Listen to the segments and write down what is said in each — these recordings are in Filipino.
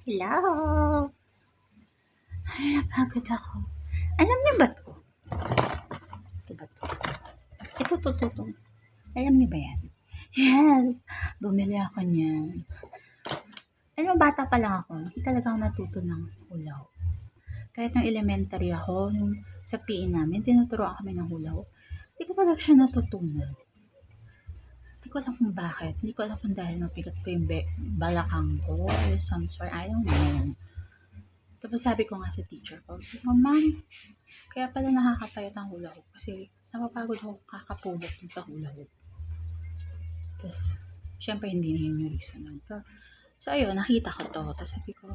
Hello! Ay, napagod ako. Alam niyo ba 'to? Ito ba 'to? Ito. Alam niyo ba yan? Yes! Bumili ako niyan. Alam mo, bata pa lang ako, hindi talaga ako natuto ng hula hoop. Kahit nung elementary ako, nung sa PE namin, tinuturuan kami ng hula hoop. Hindi ko talaga siya natutunan. Hindi ko alam kung bakit. Hindi ko alam kung dahil mabigat pa yung balakang ko or some sort. I don't know. Tapos sabi ko nga sa teacher ko, sabi ko, "Ma'am, kaya pala nakakapayat ang hula hoop kasi napapagod ako kakapulot dun sa hula hoop." Tapos, syempre hindi na yun yung reason nun. Pero, so ayun, nakita ko to. Tapos sabi ko,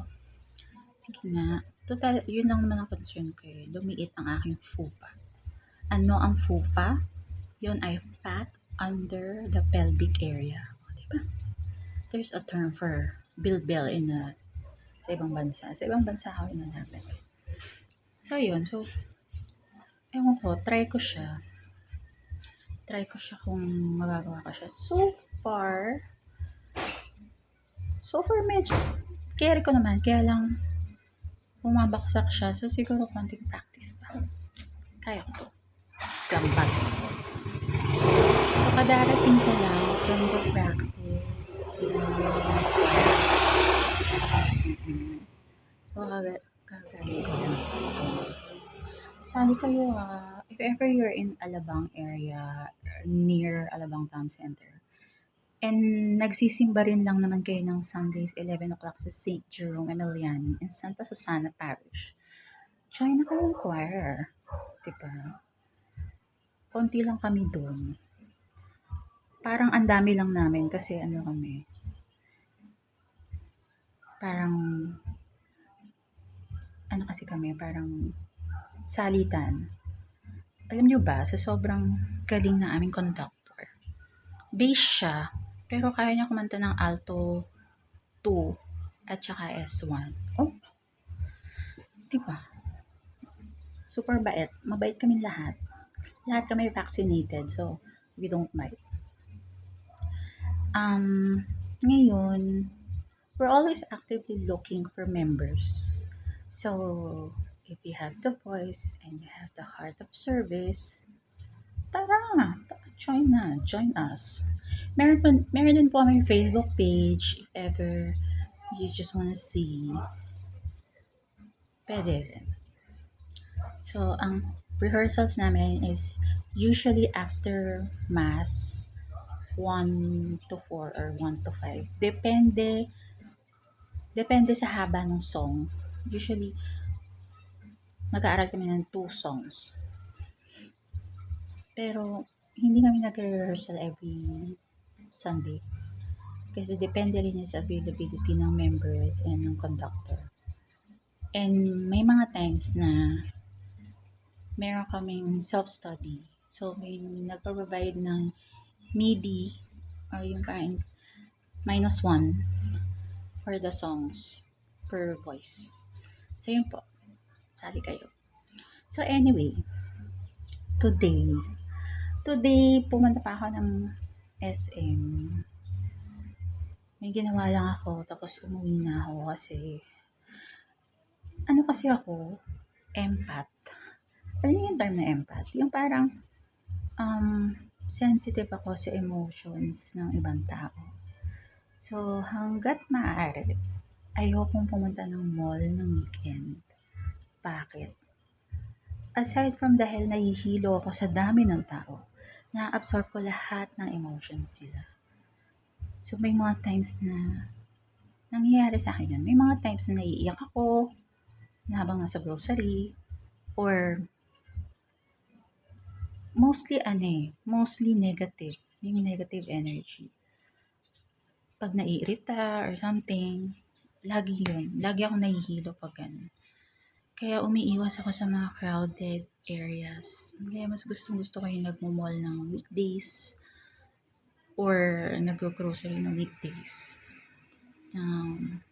sige nga, total, yun lang naman ang concern ko eh. Lumiit ang aking fupa. Ano ang fupa? Yun ay fat under the pelvic area. O, diba? There's a term for bilbil sa ibang bansa. Sa ibang bansa ako inalaman. So, yun. So, ewan ko, try ko siya kung magagawa ko siya. So far medyo carry ko naman, kaya lang bumabaksak siya. So siguro konting practice pa. Kaya ko to. Gambat. So kadarating ko lang from the practice. So kagaling ko lang ito. Sali kayo if ever you're in Alabang area, near Alabang Town Center. And nagsisimba rin lang naman kayo ng Sundays 11 o'clock sa St. Jerome Emilian in Santa Susana Parish. Join na kayong choir. Diba? Konti lang kami doon. Parang ang dami lang namin kasi ano kami. Parang ano kasi kami, parang salitan. Alam nyo ba, sa sobrang galing na aming conductor, bass siya, pero kaya niya kumanta ng alto 2 at saka S1. Oh, diba? Super bait. Mabait kami lahat. Lahat kami vaccinated, so we don't bite. Ngayon, we're always actively looking for members. So, if you have the voice and you have the heart of service, tara, join us. Meron din po kami Facebook page if ever you just wanna see. Pwede rin. So, ang rehearsals namin is usually after Mass, 1 to 4 or 1 to 5. Depende sa haba ng song. Usually, mag-aaral kami ng 2 songs. Pero, hindi kami nag-rehearsal every Sunday. Kasi depende rin sa availability ng members and ng conductor. And may mga times na meron kaming self-study. So, may nagprovide ng MIDI or yung parang -1 for the songs per voice. So, yun po. Sali kayo. So, anyway, today, pumunta pa ako ng SM. May ginawa lang ako, tapos umuwi na ako kasi, ako, empath. Alam niyo yung term na empath? Yung parang, sensitive ako sa emotions ng ibang tao. So, hanggat maaari, ayokong pumunta ng mall ng weekend. Bakit? Aside from dahil nahihilo ako sa dami ng tao, na-absorb ko lahat ng emotions nila. So, may mga times na nangyayari sa akin yun. May mga times na naiiyak ako na habang nasa grocery or mostly negative. Yung negative energy. Pag naiirita or something, lagi yun. Lagi akong nahihilo pag ganun. Kaya umiiwas ako sa mga crowded areas. Kaya mas gusto ko yung nagmo-mall ng weekdays or nag-grocery ng weekdays.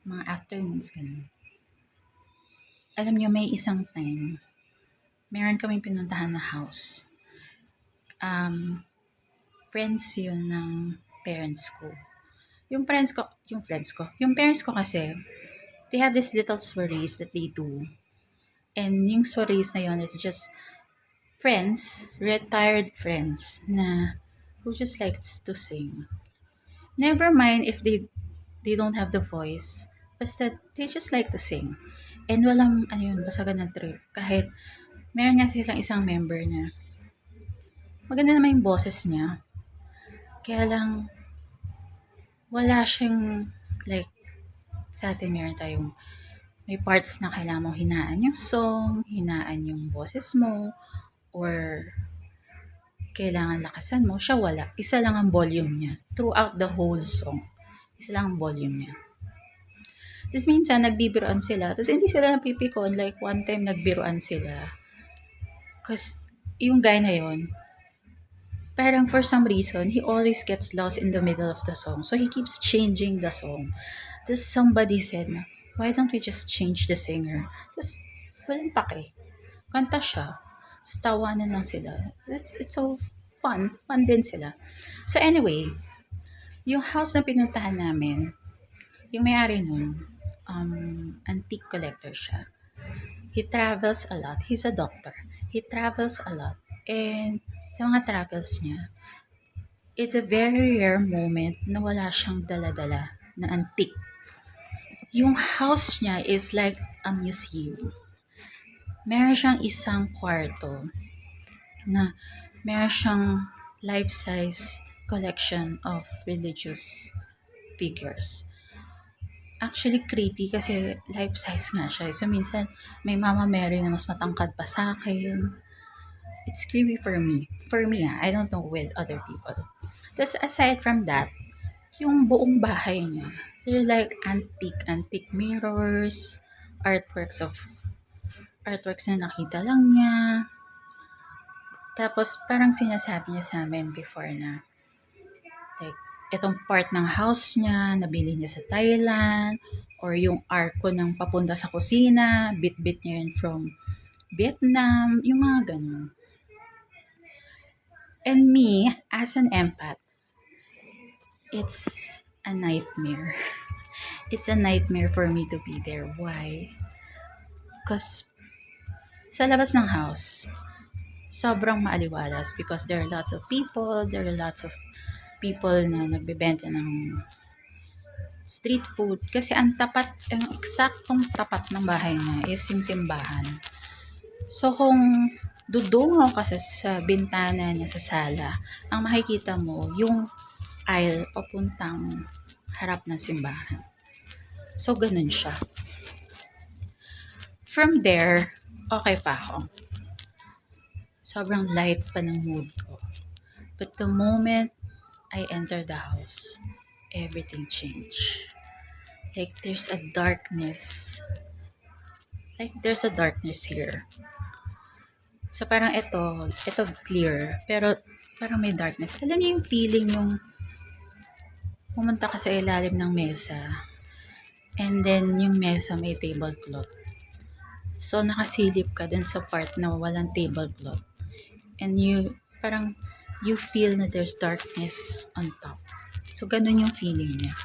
Mga afternoons, ganun. Alam niyo, may isang time, meron kaming pinuntahan na house. Friends yun ng parents ko. Yung parents ko kasi, they have these little soirees that they do. And yung soirees na yun is just friends, retired friends na who just likes to sing. Never mind if they don't have the voice, basta they just like to sing. And walang ano yun, basagan ng trip. Kahit meron nga silang isang member na maganda naman yung boses niya. Kaya lang wala siyang like sa atin meron tayong may parts na kailangan mong hinaan yung song, hinaan yung boses mo, or kailangan lakasan mo. Siya wala. Isa lang ang volume niya. Throughout the whole song. Isa lang ang volume niya. Tapos minsan, nagbibiroan sila. Tapos hindi sila napipikon. Like, one time, nagbiroan sila. Kasi, yung guy na yon parang for some reason, he always gets lost in the middle of the song. So, he keeps changing the song. Tapos, somebody said na, why don't we just change the singer? Tapos, walang pake. Kanta siya. Tapos, tawanan lang sila. It's so fun. Fun din sila. So, anyway, yung house na pinuntahan namin, yung may-ari nun, antique collector siya. He travels a lot. He's a doctor. He travels a lot. And sa mga travels niya, it's a very rare moment na wala siyang dala-dala na antique. Yung house niya is like a museum. Meron siyang isang kwarto na meron siyang life-size collection of religious figures. Actually, creepy kasi life-size nga siya. So, minsan, may Mama Mary na mas matangkad pa sa akin. It's creepy for me. For me, I don't know with other people. Tapos, aside from that, yung buong bahay niya, they're like antique mirrors, artworks na nakita lang niya. Tapos, parang sinasabi niya sa amin before na, like, itong part ng house niya, nabili niya sa Thailand, or yung arko ng papunta sa kusina, bit-bit niya yun from Vietnam, yung mga ganun. And me, as an empath, it's a nightmare. It's a nightmare for me to be there. Why? Because sa labas ng house, sobrang maaliwalas because there are lots of people, na nagbebenta ng street food. Kasi ang eksaktong tapat ng bahay niya is yung simbahan. So kung dudungaw ka sa bintana niya sa sala, ang makikita mo yung aisle papuntang harap ng simbahan. So ganun siya. From there, okay pa ako. Sobrang light pa ng mood ko. But the moment I enter the house, everything changed. Like there's a darkness. Here. So parang ito clear, pero parang may darkness. Alam niyo yung feeling yung pumunta ka sa ilalim ng mesa, and then yung mesa may tablecloth. So nakasilip ka dun sa part na walang tablecloth. And you feel na there's darkness on top. So ganun yung feeling niya.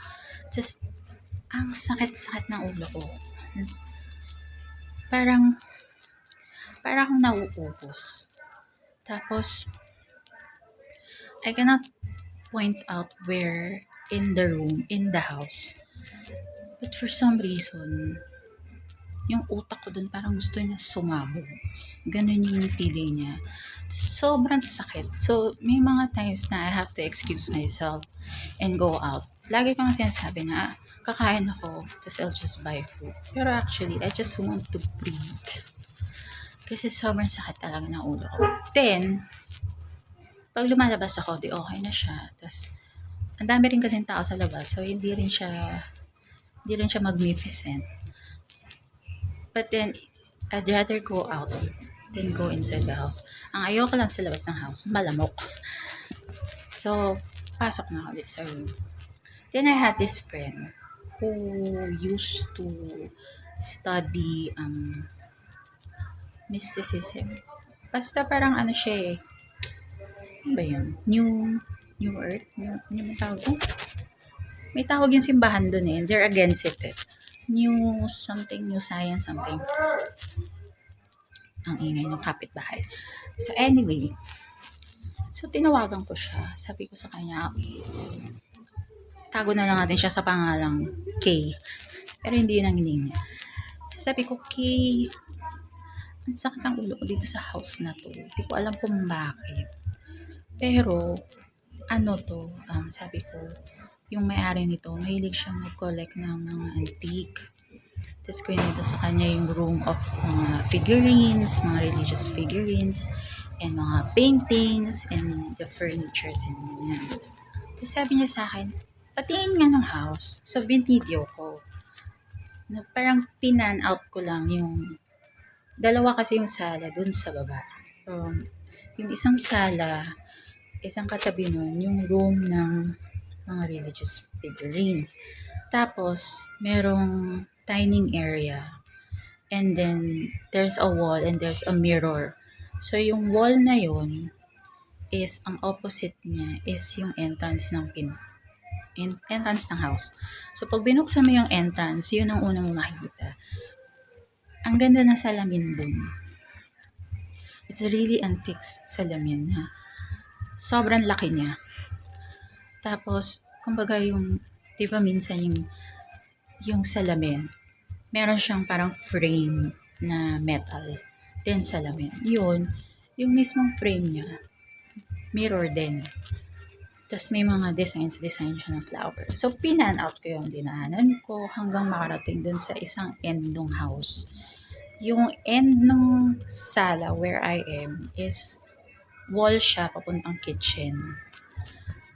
Just, ang sakit-sakit ng ulo ko. Parang akong nauubos. Tapos, I cannot point out where in the room, in the house. But for some reason, yung utak ko dun parang gusto niya sumabog. Ganun yung feeling niya. Sobrang sakit. So, may mga times na I have to excuse myself and go out. Lagi ko nga sinasabi na, kakain ako, tapos I'll just buy food. Pero actually, I just want to breathe. Kasi sobrang sakit talaga ng ulo ko. Then, pag lumalabas ako, di okay na siya. Tapos, ang dami rin kasing tao sa labas, so hindi rin siya magnificent. But then, I'd rather go out than go inside the house. Ang ayoko lang sa labas ng house, malamok. So, pasok na ako ulit sa room. Then I had this friend who used to study mysticism. Basta parang ano siya eh. Ano ba yun? New Earth? May tawag? May tawag yung simbahan dun eh. They're against it eh. new something, new science something. Ang ingay ng kapitbahay. So anyway, so tinawagan ko siya. Sabi ko sa kanya, tago na lang natin siya sa pangalang K. Pero hindi yun ang hiling niya. So sabi ko, K, ang sakit ng ulo ko dito sa house na to. Hindi ko alam kung bakit. Pero, sabi ko, yung may-ari nito, mahilig siya mag-collect ng mga antique. Tapos kwento sa kanya yung room of mga figurines, mga religious figurines, and mga paintings, and the furnitures, and yan. Tapos sabi niya sa akin, patingin nga ng house. So, video ko. Na parang pinan out ko lang yung dalawa kasi yung sala dun sa baba. Yung isang sala, isang katabi nun, yung room ng mga religious figurines. Tapos, merong dining area. And then, there's a wall and there's a mirror. So, yung wall na yun is, ang opposite niya is yung entrance ng entrance ng house. So, pag binuksan mo yung entrance, yun ang unang mo makikita. Ang ganda na salamin dun. It's a really antique salamin ha. Sobrang laki niya. Tapos, kumbaga yung, di ba minsan yung salamin, meron siyang parang frame na metal. Then salamin. Yun, yung mismong frame niya, mirror din. Tapos may mga design siya ng flower. So, pinan out ko yung dinaanan ko hanggang makarating dun sa isang end ng house. Yung end ng sala where I am is wall siya papuntang kitchen.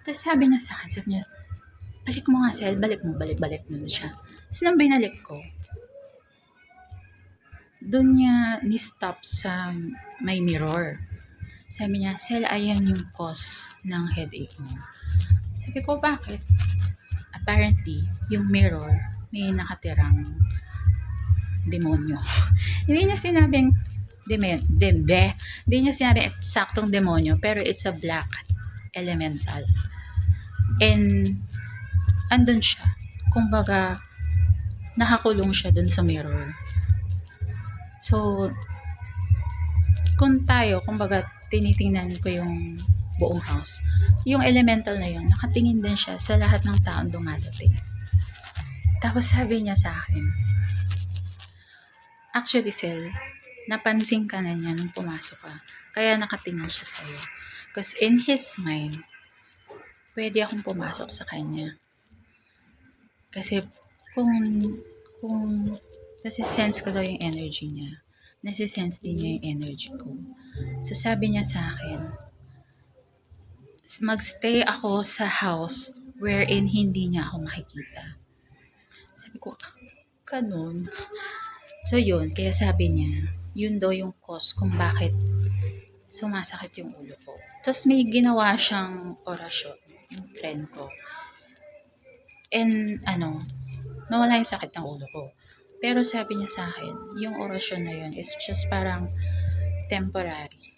Tapos sabi niya, balik mo nga, Sel, balik mo siya. Tapos nang binalik ko, doon niya ni-stop sa may mirror. Sabi niya, Sel, ayan yung cause ng headache mo. Sabi ko, bakit? Apparently, yung mirror, may nakatirang demonyo. Hindi niya sinabing hindi niya sinabi eksaktong demonyo, pero it's a black elemental. And, andun siya. Kumbaga, nakakulong siya dun sa mirror. So, kumbaga, tinitingnan ko yung buong house. Yung elemental na yun, nakatingin din siya sa lahat ng taong dumadating. Tapos sabi niya sa akin, actually, Sel, napansin ka na niya nung pumasok ka. Kaya nakatingin siya sa'yo. Because in his mind, pwede akong pumasok sa kanya. Kasi kung nasisense ko daw yung energy niya, nasisense din niya yung energy ko. So sabi niya sa akin, magstay ako sa house wherein hindi niya ako makikita. Sabi ko, ganun. So yun, kaya sabi niya, yun daw yung cause kung bakit sumasakit yung ulo ko. Tapos may ginawa siyang orasyon, yung friend ko. And nawala yung sakit ng ulo ko. Pero sabi niya sa akin, yung orasyon na yun is just parang temporary.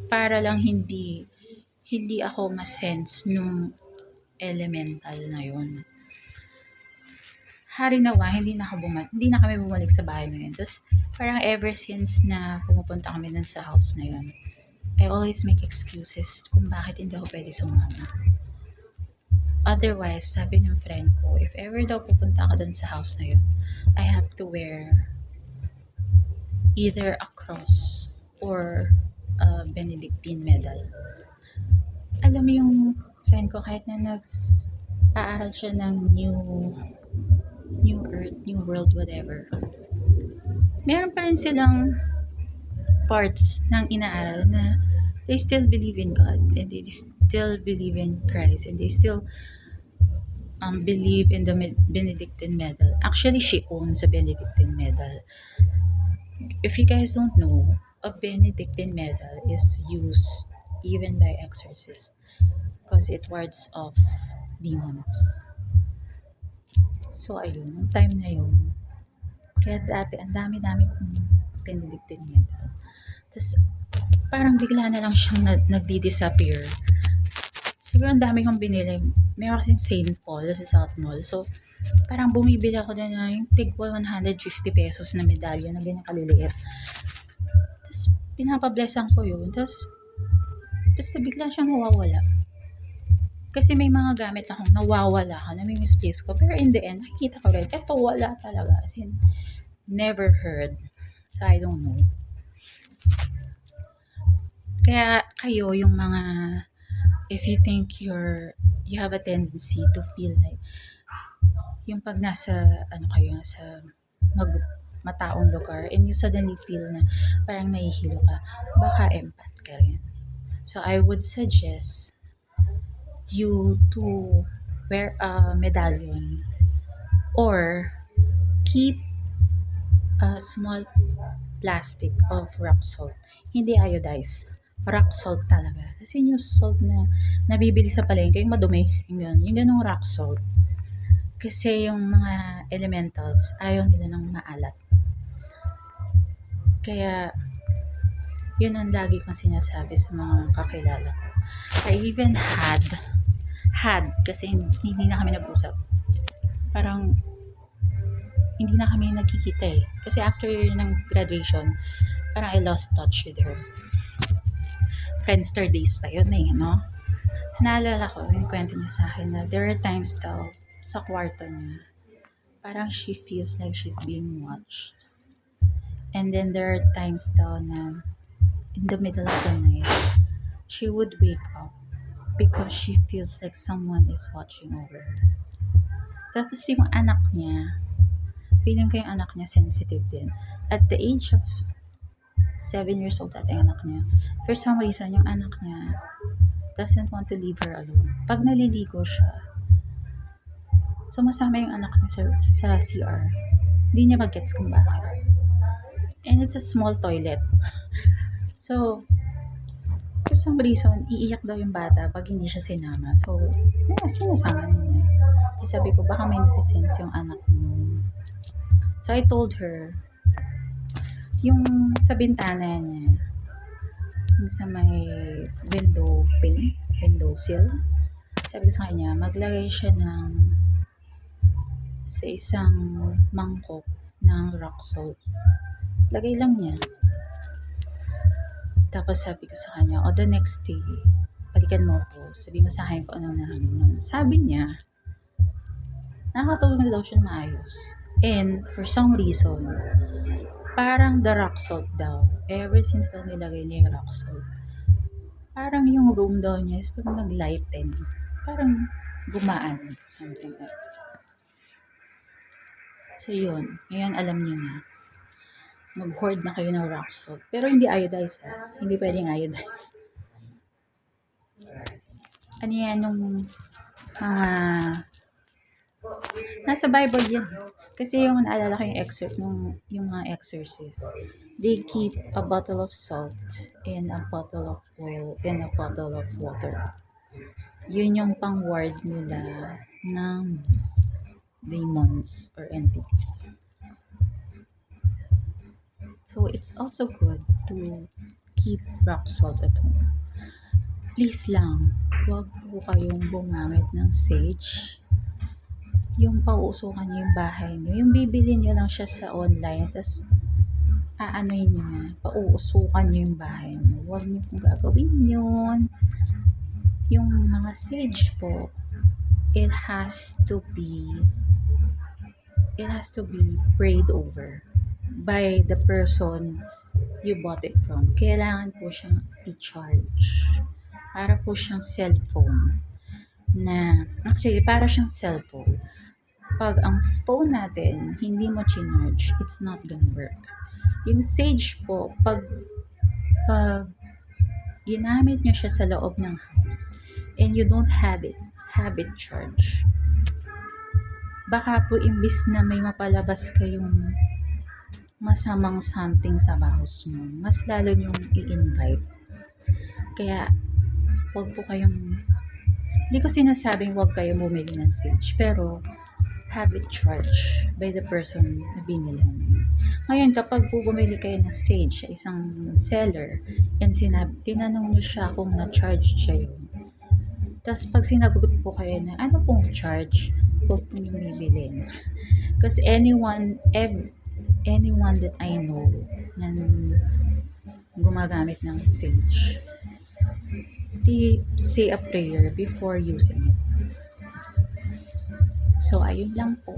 Para lang hindi ako masense nung elemental na yun. Hari nawa, hindi na kami bumalik sa bahay na yun. Tapos, parang ever since na pumupunta kami dun sa house na yun, I always make excuses kung bakit hindi ako pwede sumama. Otherwise, sabi ng friend ko, if ever daw pupunta ka dun sa house na yun, I have to wear either a cross or a Benedictine medal. Alam mo yung friend ko, kahit na aaral siya ng new earth, new world, whatever, meron pa rin silang parts ng inaaral na they still believe in God and they still believe in Christ and they still believe in the Benedictine medal. Actually, she owns a Benedictine medal. If you guys don't know, a Benedictine medal is used even by exorcists because it wards off demons. So, ayun, yung time na yun, kaya dati, ang dami-dami kong Benedictine medal. Tapos, parang bigla na lang siyang nag-disappear. Siguro ang dami kong binili. Meron kasing St. Paul sa South Mall. So, parang bumibili ako doon na yung tig 150 pesos na medalya na ganyan kaliliit. Tapos, pinapablessan ko yun. Tapos, basta bigla siyang nawawala. Kasi may mga gamit akong nawawala ka, nami-misplace ko. Pero in the end, nakikita ko rin, eto wala talaga. As in, never heard. So, I don't know. Kaya kayo, yung mga, if you think you have a tendency to feel like, yung pag nasa, kayo, nasa mataong lugar, and you suddenly feel na parang nahihilo ka, baka empath ka rin. So, I would suggest you to wear a medallion or keep a small plastic of rock salt. Hindi iodized. Rock salt talaga. Kasi yung salt na nabibili sa palengke, yung madumi, yung ganong rock salt. Kasi yung mga elementals, ayaw nila ng maalat. Kaya, yun ang lagi kong sinasabi sa mga kakilala ko. I even had, kasi hindi na kami nag-usap. Parang, hindi na kami nagkikita eh. Kasi after ng graduation, parang I lost touch with her. Friendster days pa yun eh, no? So, naalala ko, yung kwento niya sa akin na there are times daw sa kwarto niya, parang she feels like she's being watched. And then there are times daw na in the middle of the night, she would wake up because she feels like someone is watching over her. Tapos yung anak niya, feeling ko yung anak niya sensitive din. At the age of 7 years old at yung anak niya, for some reason, yung anak niya doesn't want to leave her alone. Pag naliligo siya, sumasama yung anak niya sa CR. Hindi niya mag-gets kung bakit. And it's a small toilet. So, for some reason, iiyak daw yung bata pag hindi siya sinama. So, sinasama niya. Kasi sabi ko, baka may nasisense yung anak mo. So, I told her, yung sa bintana niya, yung sa may window sill, sabi ko sa kanya, maglagay siya sa isang mangkok ng rock salt. Lagay lang niya. Tapos sabi ko sa kanya, the next day, balikan mo ako. Sabi mo sa akin kung anong nararamdaman. Sabi niya, nakakatulog na daw siya maayos. And for some reason, parang the rock salt daw, ever since daw nilagay niya yung rock salt, parang yung room daw niya is parang nag-lighten. Parang gumaan. Something like that. So yun, ngayon alam niyo na. Mag-hoard na kayo ng rock salt. Pero hindi iodized ha. Hindi pwedeng iodized. Ano yan yung mga nasa Bible yan. Kasi yung naalala ko yung excerpt nung yung mga exorcists. They keep a bottle of salt and a bottle of oil and a bottle of water. Yun yung pang-ward nila ng demons or entities. So, it's also good to keep rock salt at home. Please lang, huwag po kayong gumamit ng sage. Yung pauusukan nyo yung bahay nyo. Yung bibili nyo lang siya sa online, tapos aanoyin nyo na, pauusukan nyo yung bahay nyo. Huwag nyo kung gagawin yun. Yung mga sage po, it has to be prayed over by the person you bought it from. Kailangan po siyang i-charge. Para po siyang cellphone na, actually, para siyang cellphone. Pag ang phone natin, hindi mo chinarge, it's not gonna work. Yung sage po, pag ginamit nyo siya sa loob ng house, and you don't have it charge, baka po imbis na may mapalabas kayong masamang something sa house nyo, mas lalo nyong i-invite. Kaya, huwag po kayong, hindi ko sinasabing huwag kayong bumili ng sage, pero have it charged by the person na binili nyo. Ngayon, kapag po bumili kayo ng sage sa isang seller, and tinanong nyo siya kung na-charge siya yun, Tapos pag sinagot po kayo na ano pong charge, huwag po yung bibilin. Because anyone that I know na gumagamit ng Sage, they say a prayer before using it. So, ayun lang po.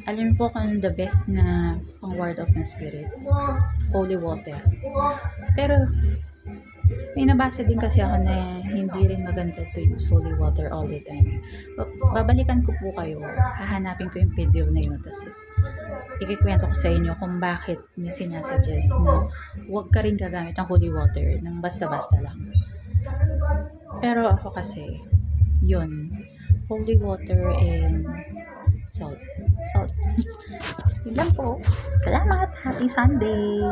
Alam po kung the best na pang ward of na spirit, holy water. Pero, may nabasa din kasi ako na hindi rin maganda to use holy water all the time. Babalikan ko po kayo, hahanapin ko yung video na yun, tapos ikikwento ko sa inyo kung bakit niya sinasuggest na huwag ka rin gagamit ng holy water ng basta-basta lang. Pero ako kasi, yun, holy water and salt. Yun lang po. Salamat! Happy Sunday!